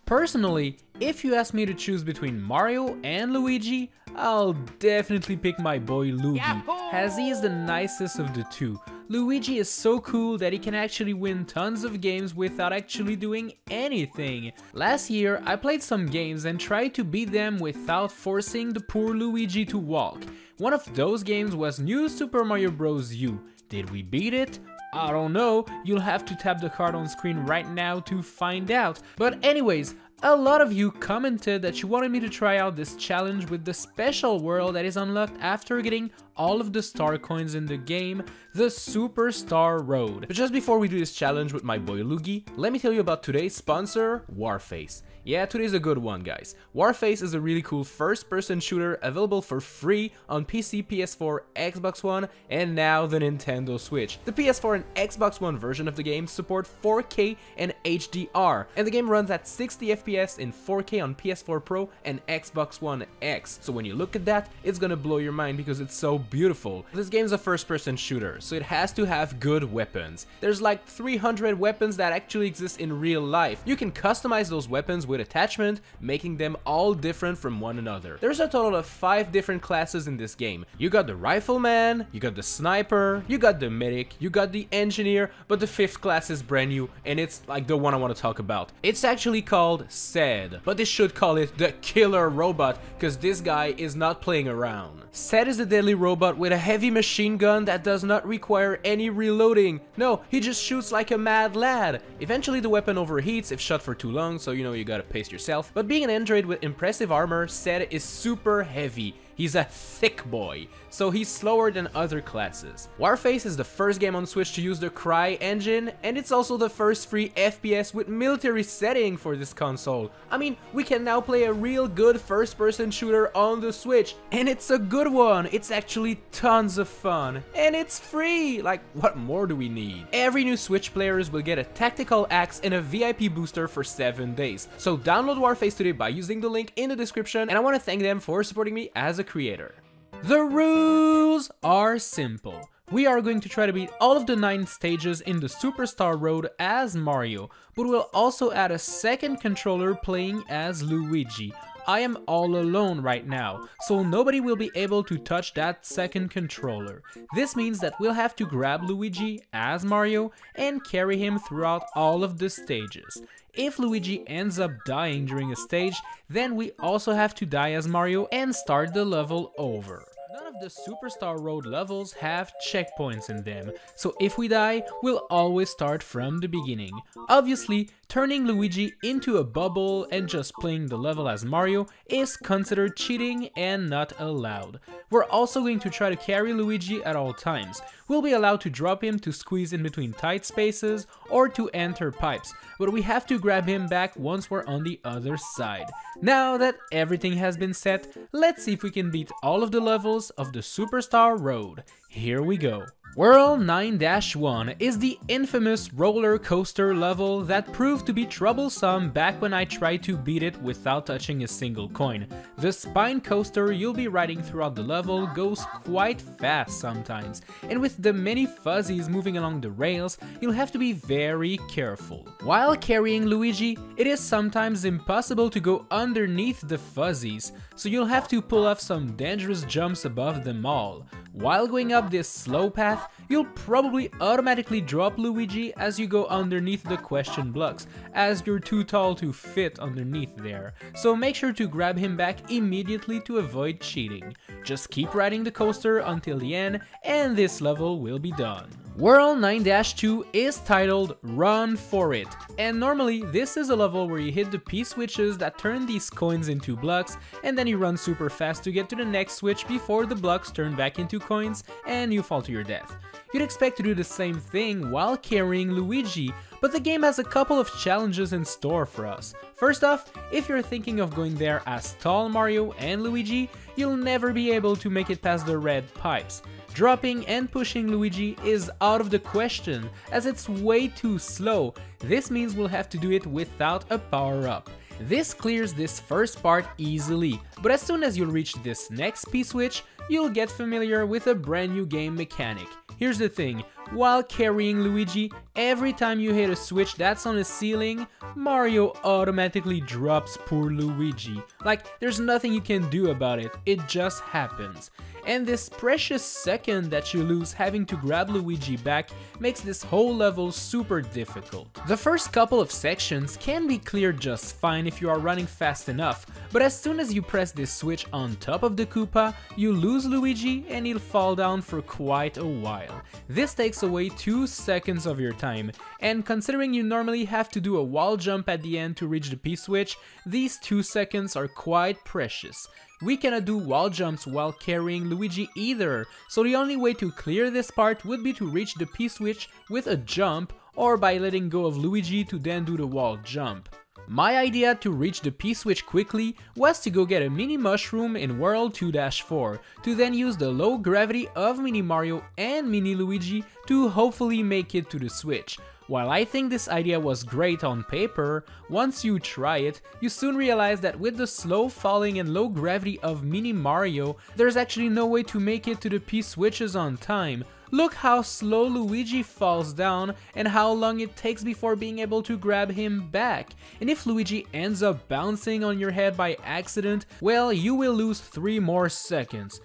Personally, if you ask me to choose between Mario and Luigi, I'll definitely pick my boy Luigi, as he is the nicest of the two. Luigi is so cool that he can actually win tons of games without actually doing anything. Last year, I played some games and tried to beat them without forcing the poor Luigi to walk. One of those games was New Super Mario Bros. U. Did we beat it? I don't know, you'll have to tap the card on screen right now to find out. But anyways, a lot of you commented that you wanted me to try out this challenge with the special world that is unlocked after getting all of the star coins in the game, the Superstar Road. But just before we do this challenge with my boy Luigi, let me tell you about today's sponsor, Warface. Yeah, today's a good one, guys. Warface is a really cool first-person shooter available for free on PC, PS4, Xbox One, and now the Nintendo Switch. The PS4 and Xbox One version of the game support 4K and HDR, and the game runs at 60 FPS in 4K on PS4 Pro and Xbox One X. So when you look at that, it's gonna blow your mind because it's so beautiful. This game's a first-person shooter, so it has to have good weapons. There's like 300 weapons that actually exist in real life. You can customize those weapons with attachment, making them all different from one another. There's a total of 5 different classes in this game. You got the rifleman, you got the sniper, you got the medic, you got the engineer, but the 5th class is brand new, and it's like the one I want to talk about. It's actually called Zed, but they should call it the killer robot, because this guy is not playing around. Zed is a deadly robot with a heavy machine gun that does not require any reloading. No, he just shoots like a mad lad. Eventually the weapon overheats if shot for too long, so you know you gotta pace yourself. But being an android with impressive armor, Zed is super heavy. He's a thick boy, so he's slower than other classes. Warface is the first game on Switch to use the Cry engine, and it's also the first free FPS with military setting for this console. I mean, we can now play a real good first-person shooter on the Switch, and it's a good one. It's actually tons of fun, and it's free. Like, what more do we need? Every new Switch players will get a tactical axe and a VIP booster for 7 days. So download Warface today by using the link in the description, and I want to thank them for supporting me as a creator. The rules are simple. We are going to try to beat all of the 9 stages in the Superstar Road as Mario, but we'll also add a second controller playing as Luigi. I am all alone right now, so nobody will be able to touch that second controller. This means that we'll have to grab Luigi as Mario and carry him throughout all of the stages. If Luigi ends up dying during a stage, then we also have to die as Mario and start the level over. None of the Superstar Road levels have checkpoints in them, so if we die, we'll always start from the beginning. Obviously, turning Luigi into a bubble and just playing the level as Mario is considered cheating and not allowed. We're also going to try to carry Luigi at all times. We'll be allowed to drop him to squeeze in between tight spaces or to enter pipes, but we have to grab him back once we're on the other side. Now that everything has been set, let's see if we can beat all of the levels of the Superstar Road. Here we go. Whirl 9-1 is the infamous roller coaster level that proved to be troublesome back when I tried to beat it without touching a single coin. The spine coaster you'll be riding throughout the level goes quite fast sometimes, and with the many fuzzies moving along the rails, you'll have to be very careful. While carrying Luigi, it is sometimes impossible to go underneath the fuzzies, so you'll have to pull off some dangerous jumps above them all. While going up this slow path, you'll probably automatically drop Luigi as you go underneath the question blocks, as you're too tall to fit underneath there. So make sure to grab him back immediately to avoid cheating. Just keep riding the coaster until the end, and this level will be done. Whirl 9-2 is titled Run For It, and normally this is a level where you hit the P-switches that turn these coins into blocks, and then you run super fast to get to the next switch before the blocks turn back into coins and you fall to your death. You'd expect to do the same thing while carrying Luigi, but the game has a couple of challenges in store for us. First off, if you're thinking of going there as tall Mario and Luigi, you'll never be able to make it past the red pipes. Dropping and pushing Luigi is out of the question, as it's way too slow. This means we'll have to do it without a power-up. This clears this first part easily, but as soon as you reach this next P-switch, you'll get familiar with a brand new game mechanic. Here's the thing, While Carrying Luigi, every time you hit a switch that's on a ceiling, Mario automatically drops poor Luigi. Like, there's nothing you can do about it, it just happens. And this precious second that you lose having to grab Luigi back makes this whole level super difficult. The first couple of sections can be cleared just fine if you are running fast enough, but as soon as you press this switch on top of the Koopa, you lose Luigi and he'll fall down for quite a while. This takes away 2 seconds of your time, and considering you normally have to do a wall jump at the end to reach the P-switch, these 2 seconds are quite precious. We cannot do wall jumps while carrying Luigi either, so the only way to clear this part would be to reach the P-switch with a jump or by letting go of Luigi to then do the wall jump. My idea to reach the P-switch quickly was to go get a mini mushroom in Whirl 2-4, to then use the low gravity of Mini Mario and Mini Luigi to hopefully make it to the switch. While I think this idea was great on paper, once you try it, you soon realize that with the slow falling and low gravity of Mini Mario, there's actually no way to make it to the P-switches on time. Look how slow Luigi falls down and how long it takes before being able to grab him back. And if Luigi ends up bouncing on your head by accident, well, you will lose 3 more seconds.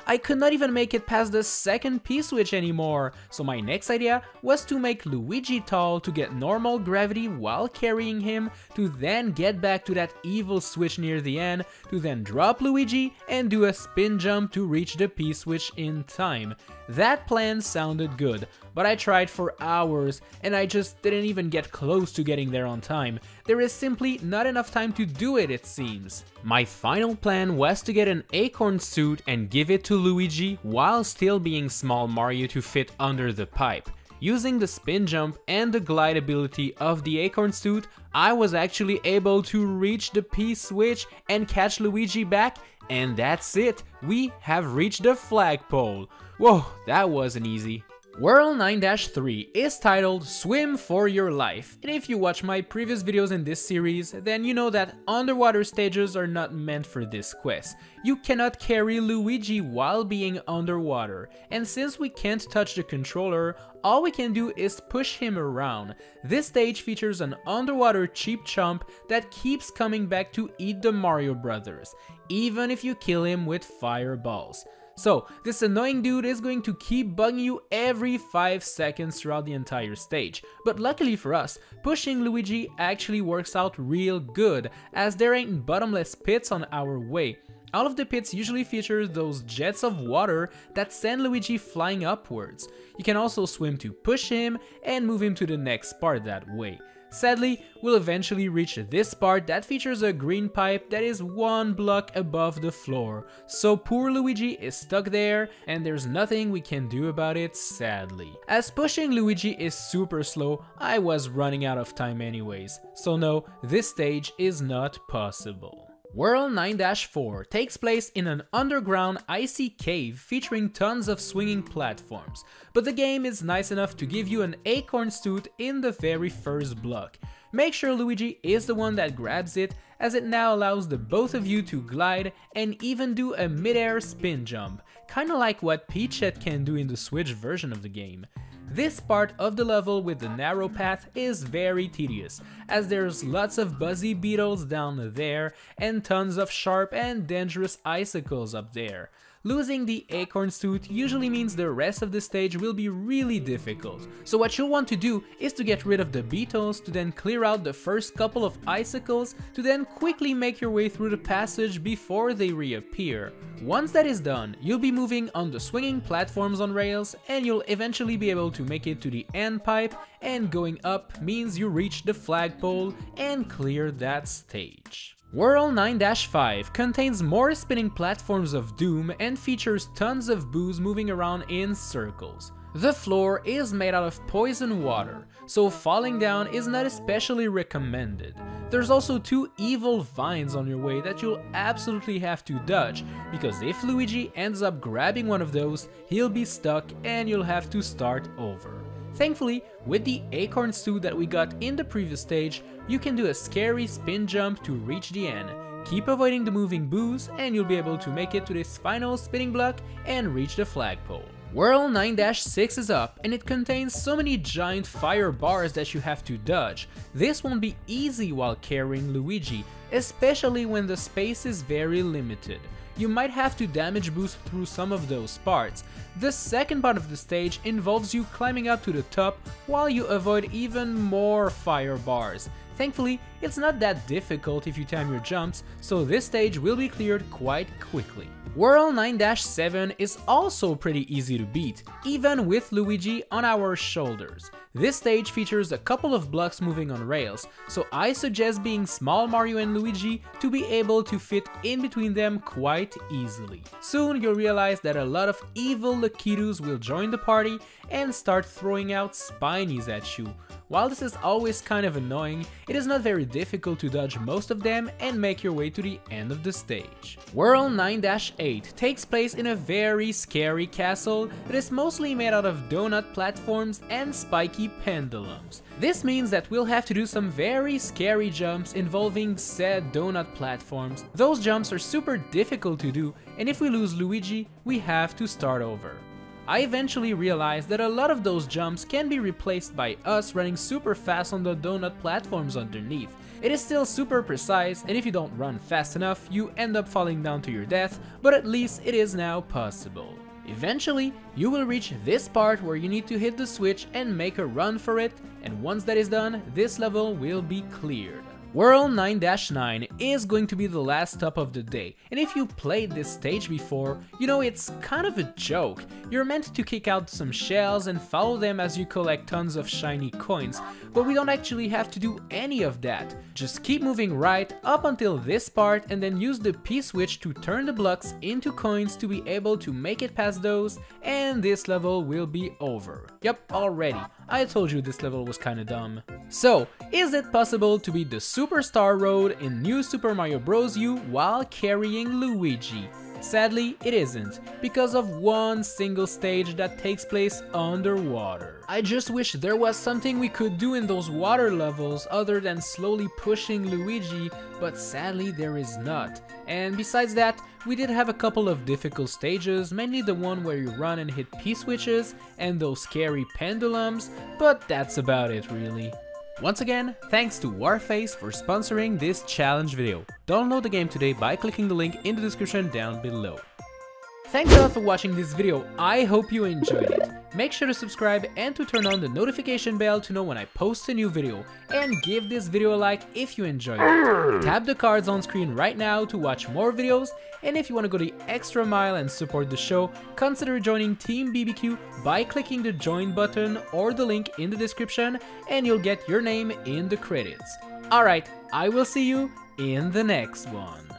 I could not even make it past the second P-switch anymore, so my next idea was to make Luigi tall to get normal gravity while carrying him, to then get back to that evil switch near the end, to then drop Luigi and do a spin jump to reach the P-switch in time. That plan sounded good, but I tried for hours and I just didn't even get close to getting there on time. There is simply not enough time to do it, it seems. My final plan was to get an acorn suit and give it to Luigi while still being small Mario to fit under the pipe. Using the spin jump and the glide ability of the acorn suit, I was actually able to reach the P-switch and catch Luigi back, and that's it, we have reached the flagpole. Whoa, that wasn't easy. Whirl 9-3 is titled Swim for Your Life, and if you watch my previous videos in this series, then you know that underwater stages are not meant for this quest. You cannot carry Luigi while being underwater, and since we can't touch the controller, all we can do is push him around. This stage features an underwater cheap chomp that keeps coming back to eat the Mario Brothers, even if you kill him with fireballs. So, this annoying dude is going to keep bugging you every 5 seconds throughout the entire stage. But luckily for us, pushing Luigi actually works out real good, as there ain't bottomless pits on our way. All of the pits usually feature those jets of water that send Luigi flying upwards. You can also swim to push him and move him to the next part that way. Sadly, we'll eventually reach this part that features a green pipe that is 1 block above the floor, so poor Luigi is stuck there and there's nothing we can do about it, sadly. As pushing Luigi is super slow, I was running out of time anyways, so no, this stage is not possible. Whirl 9-4 takes place in an underground icy cave featuring tons of swinging platforms, but the game is nice enough to give you an acorn suit in the very first block. Make sure Luigi is the one that grabs it, as it now allows the both of you to glide and even do a mid-air spin jump, kinda like what Peachette can do in the Switch version of the game. This part of the level with the narrow path is very tedious, as there's lots of buzzy beetles down there and tons of sharp and dangerous icicles up there. Losing the acorn suit usually means the rest of the stage will be really difficult, so what you'll want to do is to get rid of the beetles, to then clear out the first couple of icicles, to then quickly make your way through the passage before they reappear. Once that is done, you'll be moving on the swinging platforms on rails, and you'll eventually be able to make it to the end pipe, and going up means you reach the flagpole and clear that stage. Whirl 9-5 contains more spinning platforms of doom and features tons of boos moving around in circles. The floor is made out of poison water, so falling down is not especially recommended. There's also 2 evil vines on your way that you'll absolutely have to dodge, because if Luigi ends up grabbing one of those, he'll be stuck and you'll have to start over. Thankfully, with the acorn suit that we got in the previous stage, you can do a scary spin jump to reach the end. Keep avoiding the moving boos and you'll be able to make it to this final spinning block and reach the flagpole. Whirl 9-6 is up, and it contains so many giant fire bars that you have to dodge. This won't be easy while carrying Luigi, especially when the space is very limited. You might have to damage boost through some of those parts. The second part of the stage involves you climbing up to the top while you avoid even more fire bars. Thankfully, it's not that difficult if you time your jumps, so this stage will be cleared quite quickly. Whirl 9-7 is also pretty easy to beat, even with Luigi on our shoulders. This stage features a couple of blocks moving on rails, so I suggest being small Mario and Luigi to be able to fit in between them quite easily. Soon you'll realize that a lot of evil Lakitus will join the party and start throwing out spinies at you. While this is always kind of annoying, it is not very difficult to dodge most of them and make your way to the end of the stage. Whirl 9-8 takes place in a very scary castle that is mostly made out of donut platforms and spiky pendulums. This means that we'll have to do some very scary jumps involving said donut platforms. Those jumps are super difficult to do, and if we lose Luigi, we have to start over. I eventually realized that a lot of those jumps can be replaced by us running super fast on the donut platforms underneath. It is still super precise, and if you don't run fast enough, you end up falling down to your death, but at least it is now possible. Eventually, you will reach this part where you need to hit the switch and make a run for it, and once that is done, this level will be cleared. Whirl 9-9 is going to be the last stop of the day, and if you played this stage before, you know it's kind of a joke. You're meant to kick out some shells and follow them as you collect tons of shiny coins, but we don't actually have to do any of that. Just keep moving right up until this part and then use the P-switch to turn the blocks into coins to be able to make it past those, and this level will be over. Yep, already. I told you this level was kinda dumb. So, is it possible to beat the Superstar Road in New Super Mario Bros. U while carrying Luigi? Sadly, it isn't, because of one single stage that takes place underwater. I just wish there was something we could do in those water levels other than slowly pushing Luigi, but sadly there is not. And besides that, we did have a couple of difficult stages, mainly the one where you run and hit P-switches and those scary pendulums, but that's about it really. Once again, thanks to Warface for sponsoring this challenge video. Download the game today by clicking the link in the description down below. Thanks a lot for watching this video, I hope you enjoyed it. Make sure to subscribe and to turn on the notification bell to know when I post a new video, and give this video a like if you enjoyed it. Tap the cards on screen right now to watch more videos, and if you want to go the extra mile and support the show, consider joining Team BBQ by clicking the join button or the link in the description, and you'll get your name in the credits. Alright, I will see you in the next one.